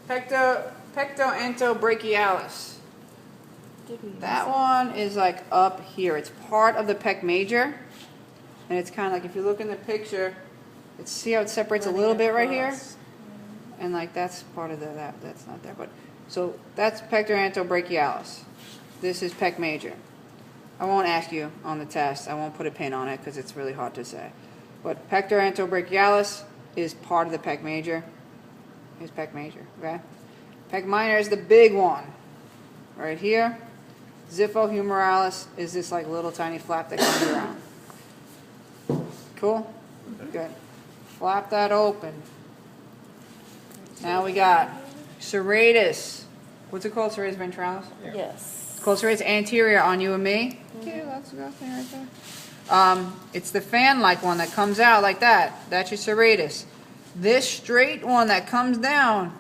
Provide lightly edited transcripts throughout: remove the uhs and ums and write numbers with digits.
Pectoentobrachialis. That one is like up here. It's part of the pec major, and it's kind of like if you look in the picture, see how it separates a little bit right here, and like that's part of that's not there, but so that's pectoentobrachialis. This is pec major. I won't ask you on the test. I won't put a pin on it because it's really hard to say. But pectoentobrachialis is part of the pec major. Here's pec major, okay? Pec minor is the big one, right here. Xiphohumeralis is this like little tiny flap that comes around. Cool? Good. Flap that open. Now we got serratus. What's it called? Serratus ventralis? Yes. It's called serratus anterior on you and me. Yeah, that's the thing right there. It's the fan-like one that comes out like that. That's your serratus. This straight one that comes down,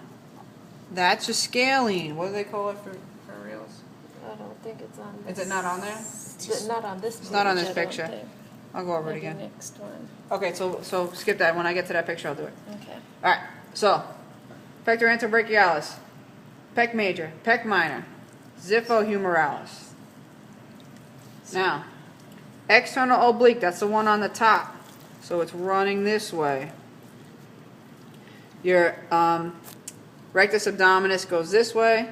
that's a scalene. What do they call it for reals? I don't think it's on this. Is it not on there? It's not on this page. It's not on this picture. I'll go over it Maybe again. Next one. Okay, so skip that. When I get to that picture, I'll do it. Okay. All right, so pectoentobrachialis, pec major, pec minor, xiphohumeralis. Now, external oblique, that's the one on the top. So it's running this way. Your rectus abdominis goes this way.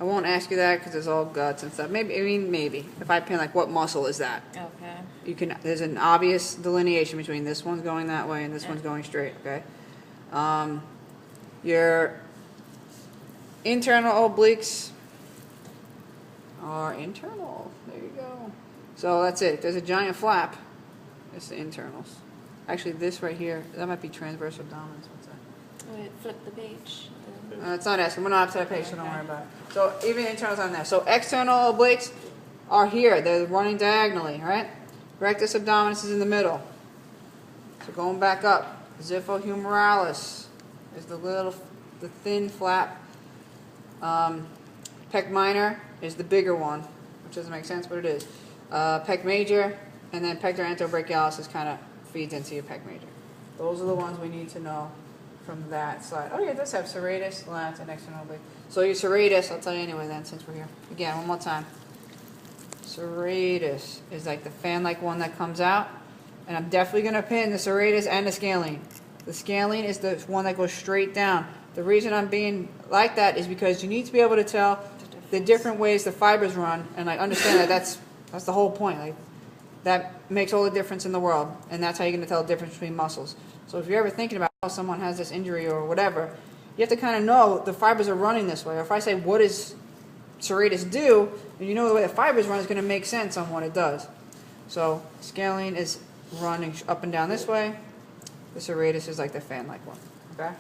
I won't ask you that because it's all guts and stuff. Maybe if I pin like what muscle is that? Okay. You can. There's an obvious delineation between this one's going that way and this one's going straight. Okay. Your internal obliques are internal. There you go. So that's it. There's a giant flap. It's the internals. Actually, this right here, that might be transverse abdominis. What's that? Wait, flip the page. It's not asking. We're not up to that page, so don't worry about it. So even internals on there. So external obliques are here. They're running diagonally, right? Rectus abdominis is in the middle. So going back up, xiphohumeralis is the thin flap. Pec minor is the bigger one, which doesn't make sense, but it is. Pec major, and then pectoentobrachialis is kind of feeds into your pec major. Those are the ones we need to know from that side. Oh yeah, it does have serratus, lat, and external oblique. So your serratus, I'll tell you anyway then, since we're here. Again, one more time. Serratus is like the fan-like one that comes out, and I'm definitely going to pin the serratus and the scalene. The scalene is the one that goes straight down. The reason I'm being like that is because you need to be able to tell the different ways the fibers run, and like understand that that's the whole point. Like that makes all the difference in the world, and that's how you're going to tell the difference between muscles. So if you're ever thinking about how someone has this injury or whatever, you have to kind of know the fibers are running this way. Or if I say, what does serratus do? And you know the way the fibers run is going to make sense on what it does. So scalene is running up and down this way. The serratus is like the fan-like one. Okay?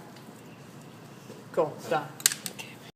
Cool. Done.